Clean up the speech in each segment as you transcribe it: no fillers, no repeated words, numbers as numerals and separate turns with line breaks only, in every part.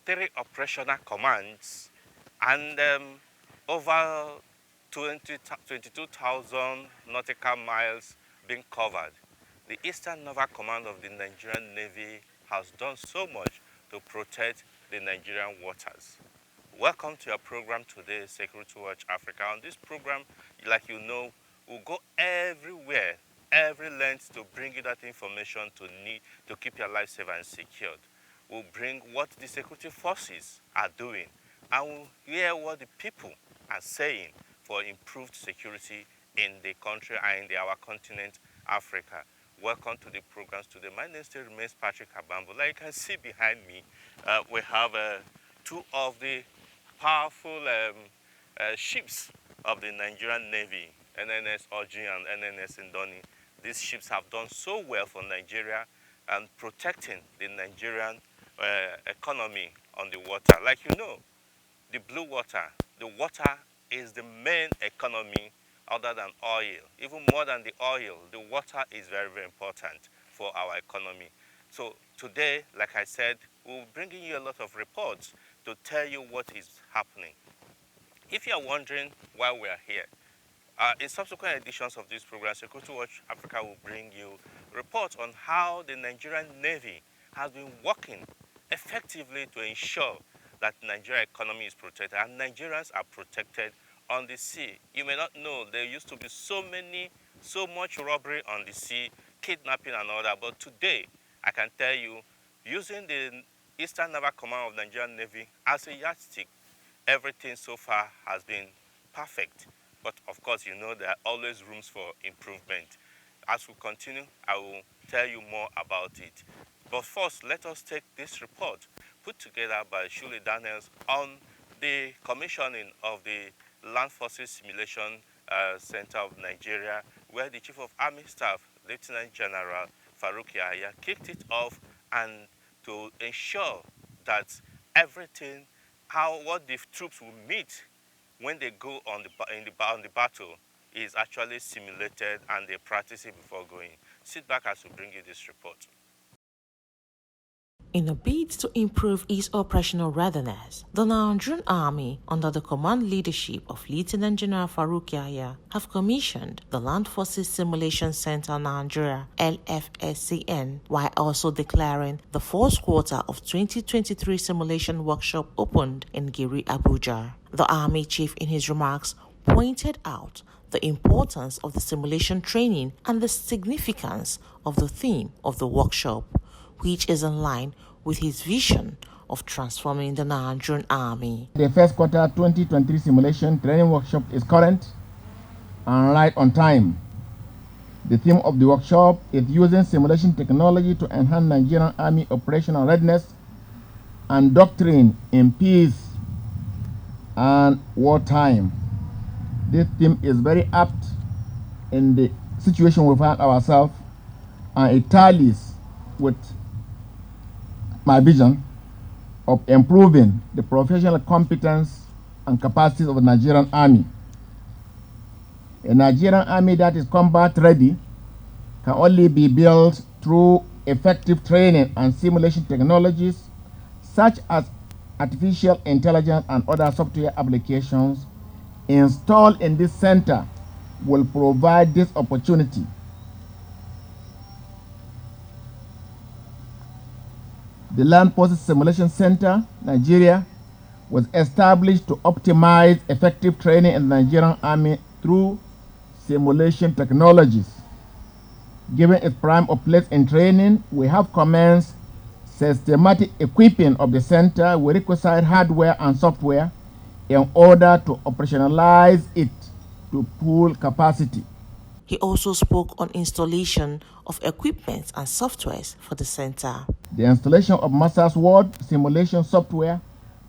3 operational commands, and over 22,000 nautical miles being covered. The Eastern Naval Command of the Nigerian Navy has done so much to protect the Nigerian waters. Welcome to your program today, Security Watch Africa. On this program, like you know, we'll go everywhere, every length to bring you that information to keep your life safe and secured. We'll bring what the security forces are doing, and we'll hear what the people are saying for improved security in the country and in our continent, Africa. Welcome to the programs today. My name still remains Patrick Abambo. Like you can see behind me, we have two of the powerful ships of the Nigerian Navy, NNS Oji and NNS Indoni. These ships have done so well for Nigeria and protecting the Nigerian economy on the water. Like you know, the blue water, the water is the main economy other than oil. Even more than the oil, the water is very, very important for our economy. So today, like I said, we'll be bringing you a lot of reports to tell you what is happening. If you are wondering why we are here, in subsequent editions of this program, Security Watch Africa will bring you reports on how the Nigerian Navy has been working effectively to ensure that the Nigerian economy is protected and Nigerians are protected on the sea. You may not know there used to be so much robbery on the sea, kidnapping and all that, but today I can tell you, using the Eastern Naval Command of the Nigerian Navy as a yardstick, everything so far has been perfect. But of course, you know there are always rooms for improvement. As we continue, I will tell you more about it. But first, let us take this report put together by Shuli Daniels on the commissioning of the Land Forces Simulation Center of Nigeria, where the Chief of Army Staff, Lieutenant General Farouk Yahya, kicked it off, and to ensure that everything, what the troops will meet when they go on the battle is actually simulated and they practice it before going. Sit back as we bring you this report.
In a bid to improve its operational readiness, the Nigerian Army, under the command leadership of Lieutenant General Farouk Yahya, have commissioned the Land Forces Simulation Center Nigeria (LFSCN), while also declaring the fourth quarter of 2023 simulation workshop opened in Giri, Abuja. The Army Chief, in his remarks, pointed out the importance of the simulation training and the significance of the theme of the workshop, which is in line with his vision of transforming the Nigerian Army.
The first quarter 2023 simulation training workshop is current and right on time. The theme of the workshop is using simulation technology to enhance Nigerian Army operational readiness and doctrine in peace and wartime. This theme is very apt in the situation we find ourselves, and it tallies with my vision of improving the professional competence and capacities of the Nigerian Army. A Nigerian Army that is combat ready can only be built through effective training and simulation technologies such as artificial intelligence and other software applications installed in this center will provide this opportunity. The Land Forces Simulation Center, Nigeria, was established to optimize effective training in the Nigerian Army through simulation technologies. Given its prime of place in training, we have commenced systematic equipping of the center with requisite hardware and software in order to operationalize it to full capacity.
He also spoke on installation of equipment and softwares for the center.
The installation of Master's Word simulation software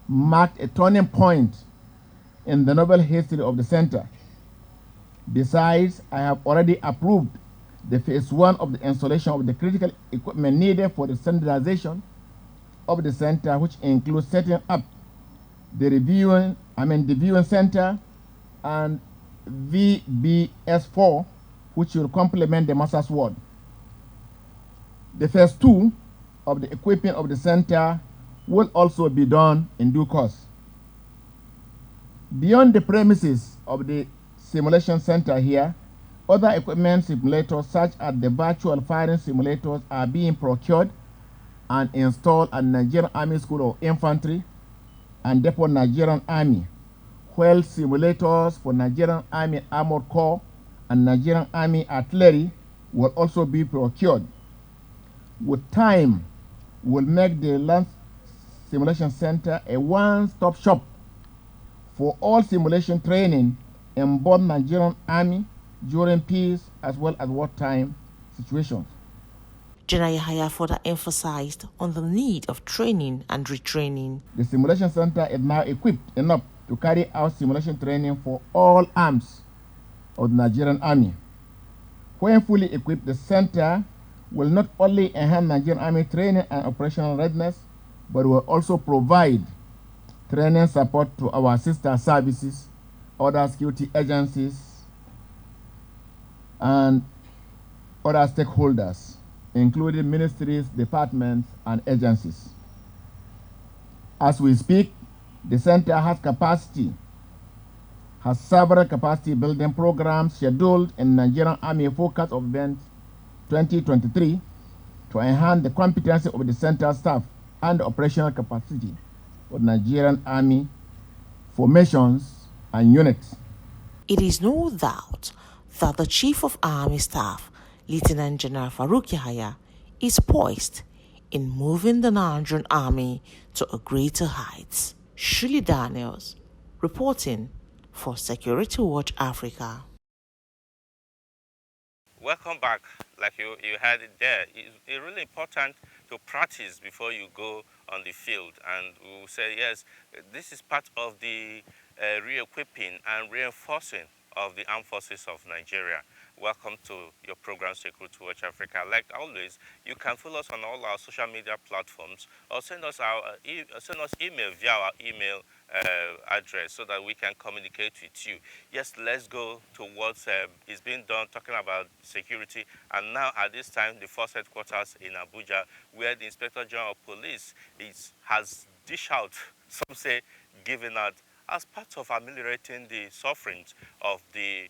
marked a turning point in the novel history of the center. Besides, I have already approved the phase 1 of the installation of the critical equipment needed for the standardization of the center, which includes setting up the viewing center and VBS4, which will complement the Master's Word. The phase 2 of the equipping of the center will also be done in due course. Beyond the premises of the simulation center here, other equipment simulators such as the virtual firing simulators are being procured and installed at Nigerian Army School of Infantry and Depot Nigerian Army, while simulators for Nigerian Army Armored Corps and Nigerian Army Artillery will also be procured. With time, will make the Land Simulation Center a one-stop shop for all simulation training in both Nigerian Army during peace as well as wartime situations.
General Yahaya further emphasized on the need of training and retraining.
The Simulation Center is now equipped enough to carry out simulation training for all arms of the Nigerian Army. When fully equipped, the center will not only enhance Nigerian Army training and operational readiness, but will also provide training support to our sister services, other security agencies, and other stakeholders, including ministries, departments, and agencies. As we speak, the center has several capacity building programs scheduled in Nigerian Army Focus of Events 2023 to enhance the competency of the center staff and the operational capacity of Nigerian Army formations and units.
It is no doubt that the Chief of Army Staff, Lieutenant General Farouk Yahaya, is poised in moving the Nigerian Army to a greater heights. Shirley Daniels, reporting for Security Watch Africa.
Welcome back. Like you had it there, it's really important to practice before you go on the field. And we will say, yes, this is part of the re-equipping and reinforcing of the armed forces of Nigeria. Welcome to your program, Security Watch Africa. Like always, you can follow us on all our social media platforms or send us email via our email address so that we can communicate with you. Yes, let's go to what is being done, talking about security. And now at this time, the force headquarters in Abuja, where the Inspector General of Police has dished out, some say given out, as part of ameliorating the sufferings of the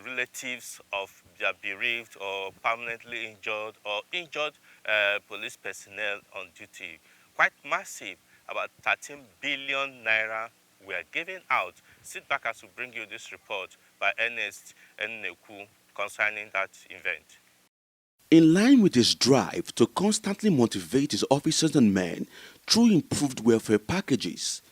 relatives of their bereaved or permanently injured or injured police personnel on duty. Quite massive, about 13 billion naira were given out. Sit back as we bring you this report by Ernest Nneku concerning that event.
In line with his drive to constantly motivate his officers and men through improved welfare packages,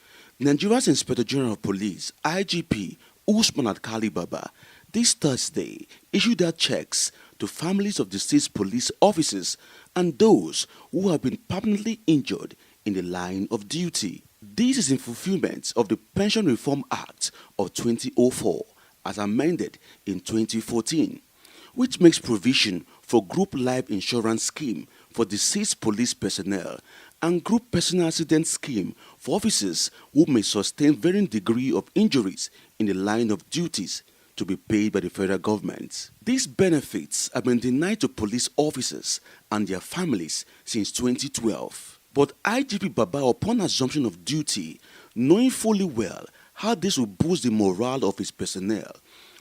Nigeria's Inspector General of Police, IGP Usman Alkali Baba, this Thursday issued out checks to families of deceased police officers and those who have been permanently injured in the line of duty. This is in fulfillment of the Pension Reform Act of 2004 as amended in 2014, which makes provision for group life insurance scheme for deceased police personnel and group personal accident scheme for officers who may sustain varying degree of injuries in the line of duties to be paid by the federal government. These benefits have been denied to police officers and their families since 2012. But IGP Baba, upon assumption of duty, knowing fully well how this will boost the morale of his personnel,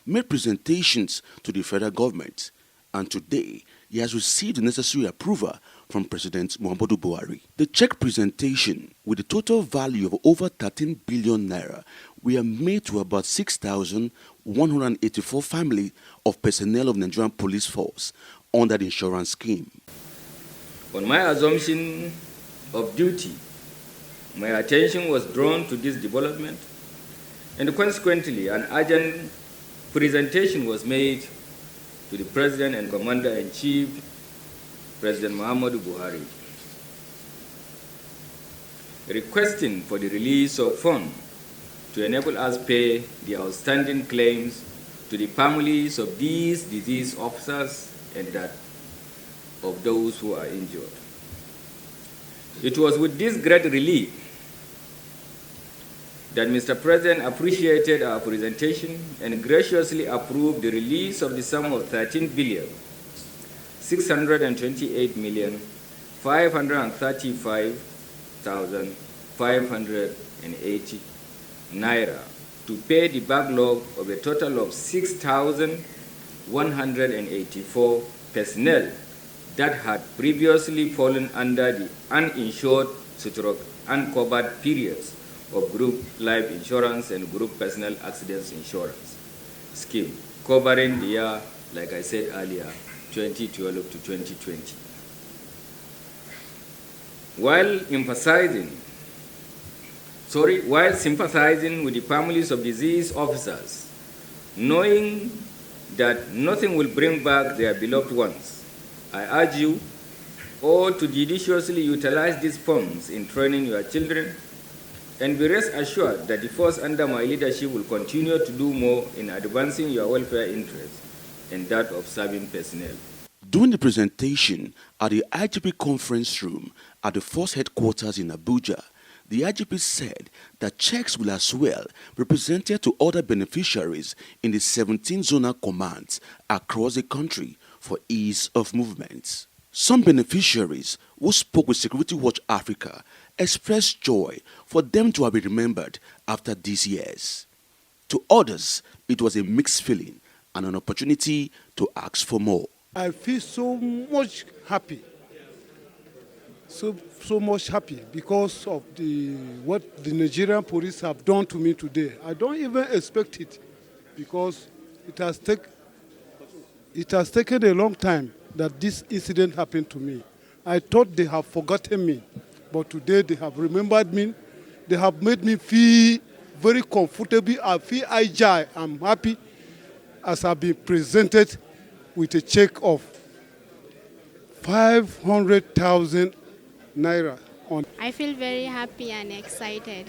made presentations to the federal government, and today he has received the necessary approval from President Muhammadu Buhari. The check presentation, with a total value of over 13 billion naira, were made to about 6,184 families of personnel of Nigerian Police Force under the insurance scheme.
On my assumption of duty, my attention was drawn to this development, and consequently an urgent presentation was made to the President and Commander-in-Chief, President Muhammadu Buhari, requesting for the release of funds to enable us pay the outstanding claims to the families of these deceased officers and that of those who are injured. It was with this great relief that Mr. President appreciated our presentation and graciously approved the release of the sum of 13,628,535,000 580 naira to pay the backlog of a total of 6,184 personnel that had previously fallen under the uninsured stroke uncovered periods of group life insurance and group personal accidents insurance scheme, covering the year, like I said earlier, 2012 to 2020. While sympathizing with the families of deceased officers, knowing that nothing will bring back their beloved ones, I urge you all to judiciously utilize these funds in training your children, and be rest assured that the force under my leadership will continue to do more in advancing your welfare interests and that of serving personnel.
During the presentation at the IGP conference room at the force headquarters in Abuja, the IGP said that checks will as well be presented to other beneficiaries in the 17 zonal commands across the country for ease of movement. Some beneficiaries who spoke with Security Watch Africa expressed joy for them to have been remembered after these years. To others, it was a mixed feeling and an opportunity to ask for more.
I feel so much happy, so much happy because of what the Nigerian police have done to me today. I don't even expect it because it has taken a long time that this incident happened to me. I thought they have forgotten me, but today they have remembered me. They have made me feel very comfortable. I feel agile. I'm happy as I've been presented with a check of 500,000 naira.
I feel very happy and excited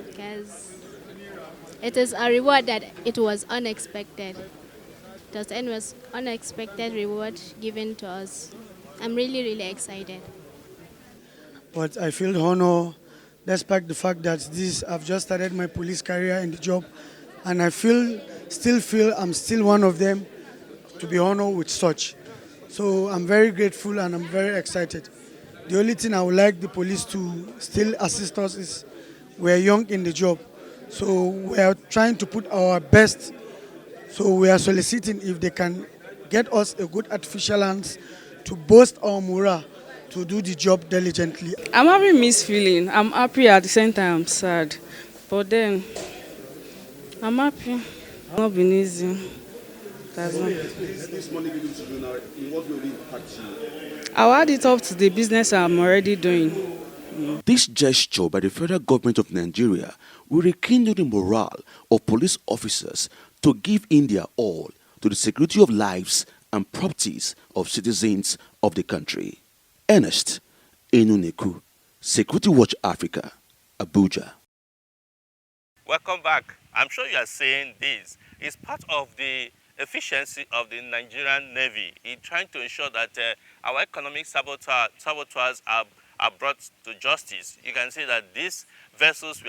because it is a reward that it was unexpected. It was unexpected reward given to us. I'm really, really excited.
But I feel honored despite the fact that I've just started my police career in the job, and I still feel I'm still one of them to be honored with such. So I'm very grateful and I'm very excited. The only thing I would like the police to still assist us is we're young in the job. So we are trying to put our best. So we are soliciting if they can get us a good artificial hands to boost our morale to do the job diligently.
I'm having mixed feeling. I'm happy at the same time I'm sad. But then I'm happy. It's not been easy.
This money given to you now, in what way will it impact you?
I'll add it up to the business I'm already doing.
This gesture by the federal government of Nigeria will rekindle the morale of police officers to give India all to the security of lives and properties of citizens of the country. Ernest Enuneku, Security Watch Africa, Abuja.
Welcome back. I'm sure you are saying this is part of the efficiency of the Nigerian Navy in trying to ensure that our economic saboteurs are brought to justice. You can see that these vessels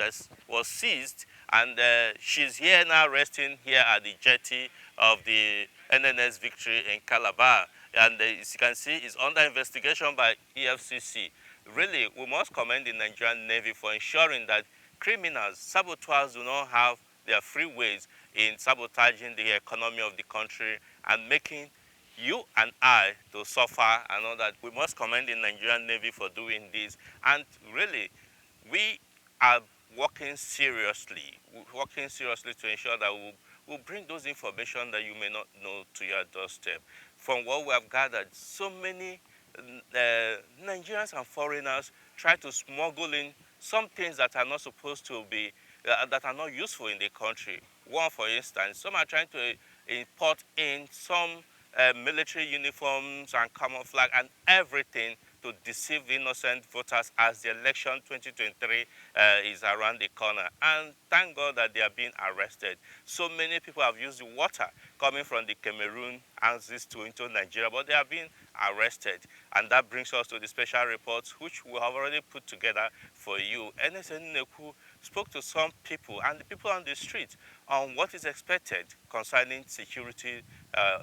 was seized, and she's here now resting here at the jetty of the NNS Victory in Calabar. And as you can see, it's under investigation by EFCC. Really, we must commend the Nigerian Navy for ensuring that criminals, saboteurs do not have their free ways in sabotaging the economy of the country and making you and I to suffer and all that. We must commend the Nigerian Navy for doing this. And really, we are working seriously to ensure that we'll bring those information that you may not know to your doorstep. From what we have gathered, so many Nigerians and foreigners try to smuggle in some things that are not supposed to be, that are not useful in the country. One, for instance, some are trying to import in some military uniforms and camouflage and everything to deceive innocent voters as the election 2023 is around the corner. And thank God that they are being arrested. So many people have used the water coming from the Cameroon axis into Nigeria, but they are being arrested. And that brings us to the special reports, which we have already put together for you. Ernest Enuneku spoke to some people and the people on the street on what is expected concerning security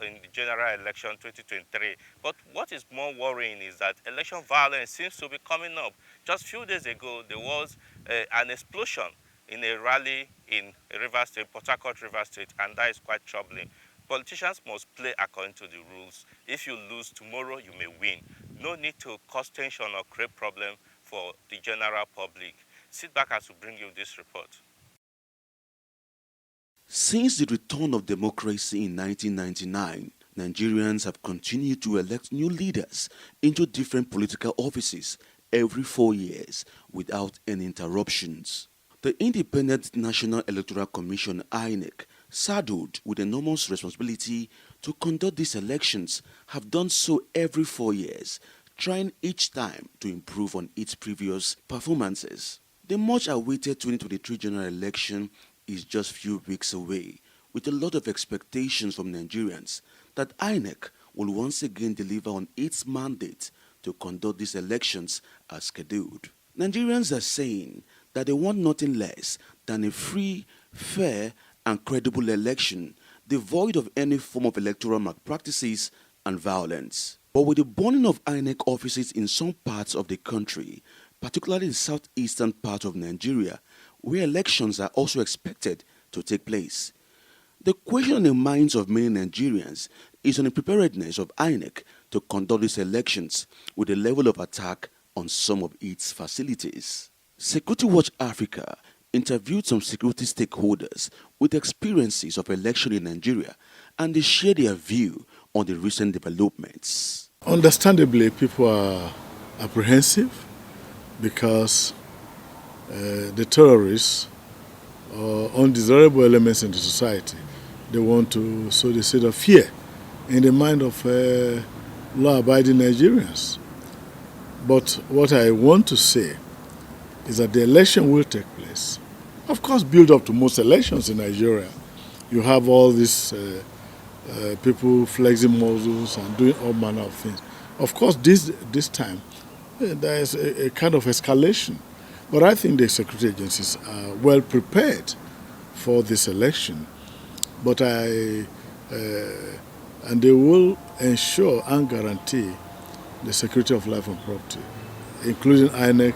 in the general election 2023. But what is more worrying is that election violence seems to be coming up. Just a few days ago, there was an explosion in a rally in Rivers State, Port Harcourt, Rivers State, and that is quite troubling. Politicians must play according to the rules. If you lose tomorrow, you may win. No need to cause tension or create problem for the general public. Sit back as we bring you this report.
Since the return of democracy in 1999, Nigerians have continued to elect new leaders into different political offices every 4 years without any interruptions. The Independent National Electoral Commission, INEC, saddled with enormous responsibility to conduct these elections, have done so every 4 years, trying each time to improve on its previous performances. The much-awaited 2023 general election is just few weeks away, with a lot of expectations from Nigerians that INEC will once again deliver on its mandate to conduct these elections as scheduled. Nigerians are saying that they want nothing less than a free, fair, and credible election, devoid of any form of electoral malpractices and violence. But with the burning of INEC offices in some parts of the country, particularly the southeastern part of Nigeria, where elections are also expected to take place, the question on the minds of many Nigerians is on the preparedness of INEC to conduct these elections with a level of attack on some of its facilities. Security Watch Africa interviewed some security stakeholders with experiences of election in Nigeria, and they share their view on the recent developments.
Understandably, people are apprehensive because the terrorists or undesirable elements in the society, they want to sow the seed of fear in the mind of law-abiding Nigerians. But what I want to say is that the election will take place. Of course, build up to most elections in Nigeria. You have all these people flexing muscles and doing all manner of things. Of course, this time, there is a kind of escalation. But I think the security agencies are well prepared for this election. But and they will ensure and guarantee the security of life and property, including INEC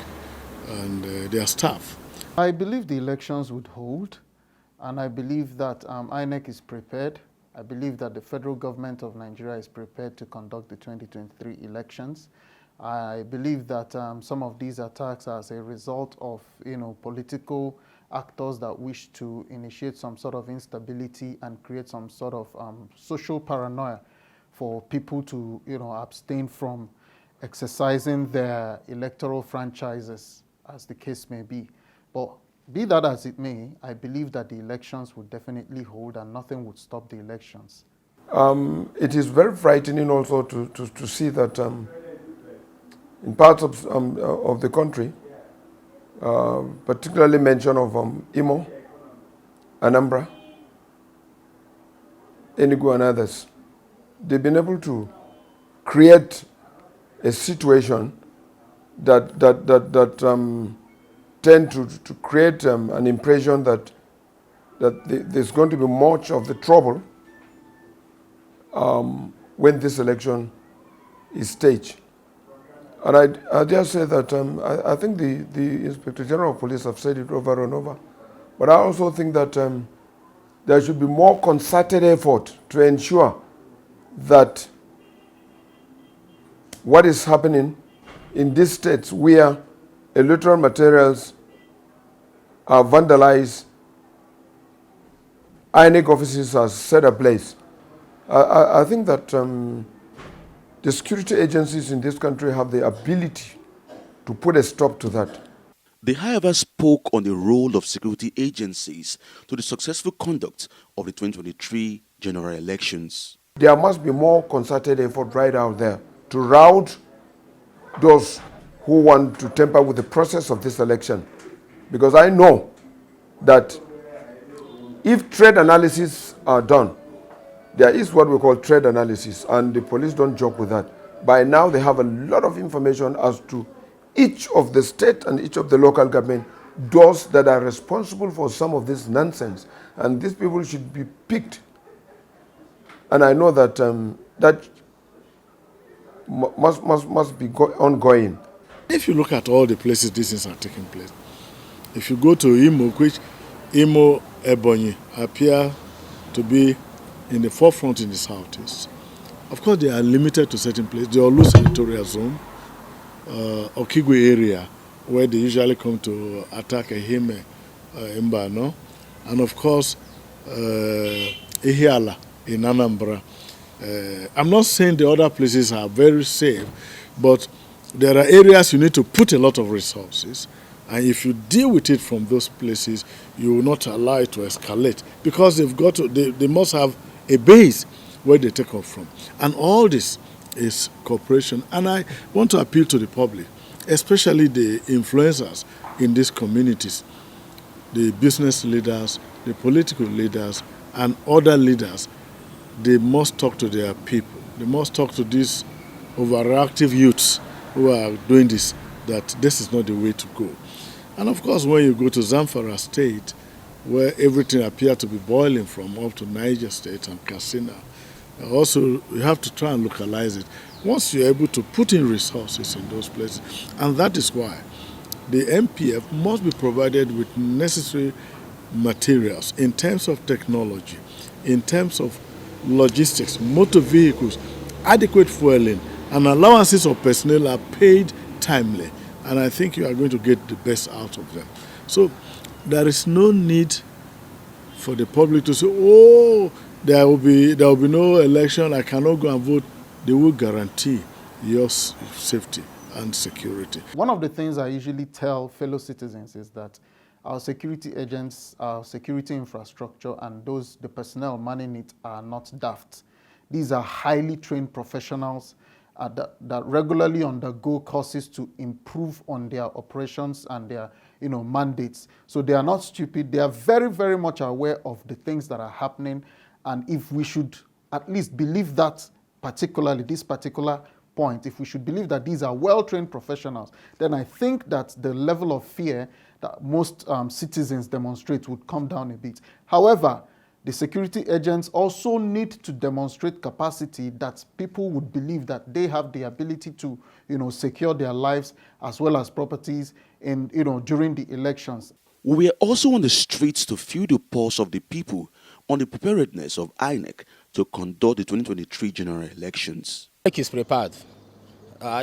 and their staff.
I believe the elections would hold, and I believe that INEC is prepared. I believe that the federal government of Nigeria is prepared to conduct the 2023 elections. I believe that some of these attacks are as a result of, political actors that wish to initiate some sort of instability and create some sort of social paranoia for people to, abstain from exercising their electoral franchises, as the case may be. But be that as it may, I believe that the elections would definitely hold and nothing would stop the elections.
It is very frightening also to see that in parts of the country, particularly mention of Imo, Anambra, Enugu and others, they've been able to create a situation that tend to create an impression that there's going to be much of the trouble when this election is staged. And I dare say that I think the Inspector General of Police have said it over and over, but I also think that there should be more concerted effort to ensure that what is happening in these states where electoral materials are vandalized, INEC offices are set ablaze. I think that the security agencies in this country have the ability to put a stop to that.
They, however, spoke on the role of security agencies to the successful conduct of the 2023 general elections.
There must be more concerted effort right out there to rout those who want to tamper with the process of this election. Because I know that if trade analysis are done, there is what we call trade analysis, and the police don't joke with that. By now, they have a lot of information as to each of the state and each of the local government, those that are responsible for some of this nonsense. And these people should be picked. And I know that that must be ongoing.
If you look at all the places these things are taking place, If you go to Imo, which Imo, Ebonyi appear to be in the forefront in the southeast. Of course, they are limited to certain places. The Olu Senatorial Zone, Okigwe area, where they usually come to attack Ehime, Mbano, and of course, Ihiala in Anambra. I'm not saying the other places are very safe, but there are areas you need to put a lot of resources, and if you deal with it from those places, you will not allow it to escalate, because they must have a base where they take off from. And all this is cooperation. And I want to appeal to the public, especially the influencers in these communities, the business leaders, the political leaders, and other leaders. They must talk to their people. They must talk to these overactive youths who are doing this, that this is not the way to go. And of course, when you go to Zamfara State, where everything appears to be boiling from, up to Niger State and Katsina, also you have to try and localize it. Once you're able to put in resources in those places, and that is why the MPF must be provided with necessary materials in terms of technology, in terms of logistics, motor vehicles, adequate fueling, and allowances of personnel are paid timely. And I think you are going to get the best out of them. So there is no need for the public to say, oh, there will be no election, I cannot go and vote. They will guarantee your safety and security.
One of the things I usually tell fellow citizens is that our security agents, our security infrastructure, and the personnel manning it are not daft. These are highly trained professionals that regularly undergo courses to improve on their operations and their mandates. So they are not stupid. They are very, very much aware of the things that are happening. And if we should at least believe that this particular point, if we should believe that these are well-trained professionals, then I think that the level of fear that most citizens demonstrate would come down a bit. However, the security agents also need to demonstrate capacity that people would believe that they have the ability to, secure their lives as well as properties during the elections.
We were also on the streets to feel the pulse of the people on the preparedness of INEC to conduct the 2023 general elections.
INEC is prepared.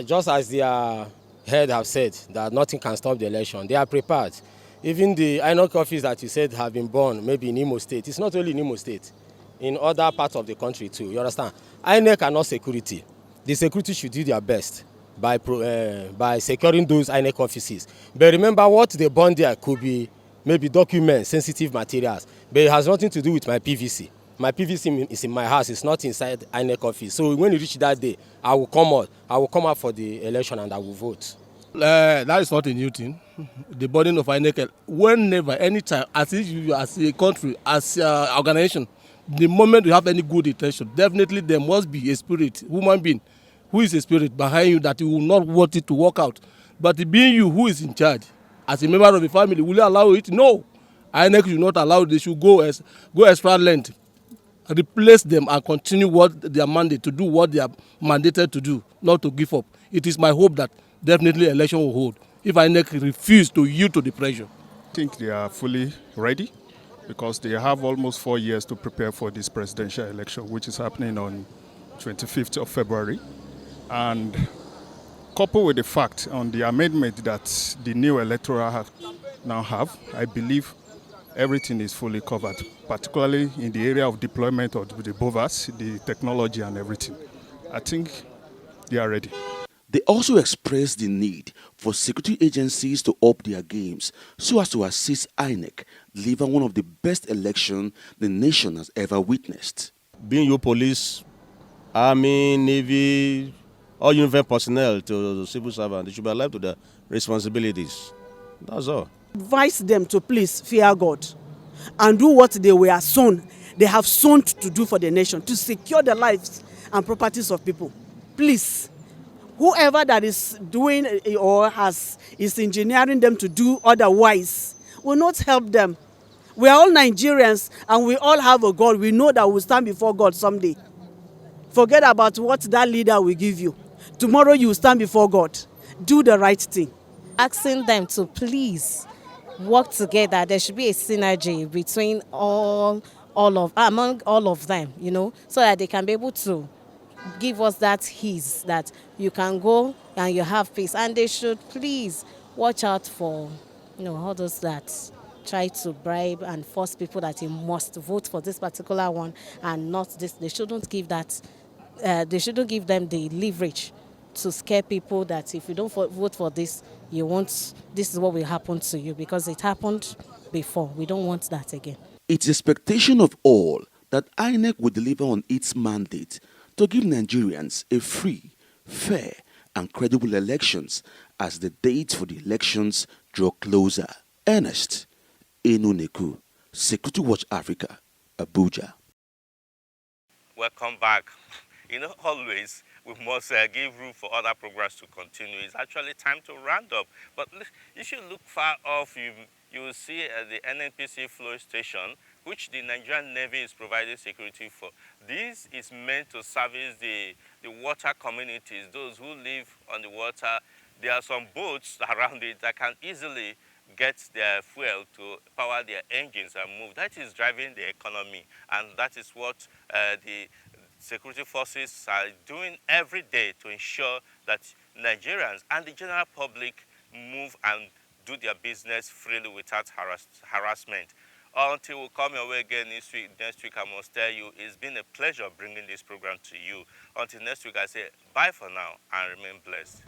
Just as their head have said that nothing can stop the election, they are prepared. Even the INEC office that you said have been born, maybe in Imo State, it's not only in Imo State, in other parts of the country too, you understand? INEC are not security. The security should do their best by securing those INEC offices. But remember, what they burn there could be maybe documents, sensitive materials, but it has nothing to do with my PVC. My PVC is in my house, it's not inside INEC office. So when you reach that day, I will come out for the election and I will vote.
That is not a new thing. The burden of INEC, whenever, anytime, as a country, as an organization, the moment you have any good intention, definitely there must be a spirit, human being, who is a spirit behind you that you will not want it to work out. But being you who is in charge, as a member of the family, will you allow it? No. INEC should not allow it. They should go extra length, replace them and continue what they are mandated to do, what they are mandated to do, not to give up. It is my hope that definitely election will hold if INEC refuse to yield to the pressure.
I think they are fully ready because they have almost 4 years to prepare for this presidential election, which is happening on 25th of February. And coupled with the fact on the amendment that the new electoral now have, I believe everything is fully covered, particularly in the area of deployment of the BOVAS, the technology and everything. I think they are ready.
They also expressed the need for security agencies to up their games so as to assist INEC deliver one of the best elections the nation has ever witnessed.
Being your police, army, navy, all uniform personnel to the civil servant, they should be alive to their responsibilities. That's all.
Advise them to please fear God and do what they have sown to do for the nation, to secure the lives and properties of people. Please. Whoever that is doing or is engineering them to do otherwise will not help them. We are all Nigerians and we all have a God. We know that we'll stand before God someday. Forget about what that leader will give you. Tomorrow you will stand before God. Do the right thing.
Asking them to please work together. There should be a synergy between among all of them, you know, so that they can be able to give us that ease that you can go and you have peace. And they should please watch out for, you know, all those that try to bribe and force people that you must vote for this particular one and not this. They shouldn't give that. They shouldn't give them the leverage to scare people that if you don't vote for this, you won't. This is what will happen to you, because it happened before. We don't want that again.
It's expectation of all that INEC will deliver on its mandate to give Nigerians a free, fair, and credible elections as the dates for the elections draw closer. Ernest Enuneku, Security Watch Africa, Abuja.
Welcome back. You know, always we must give room for other programs to continue. It's actually time to round up. But if you look far off, you will see the NNPC flow station, which the Nigerian Navy is providing security for. This is meant to service the water communities, those who live on the water. There are some boats around it that can easily get their fuel to power their engines and move. That is driving the economy, and that is what the security forces are doing every day to ensure that Nigerians and the general public move and do their business freely without harassment. Until we come your way again next week, I must tell you, it's been a pleasure bringing this program to you. Until next week, I say bye for now and remain blessed.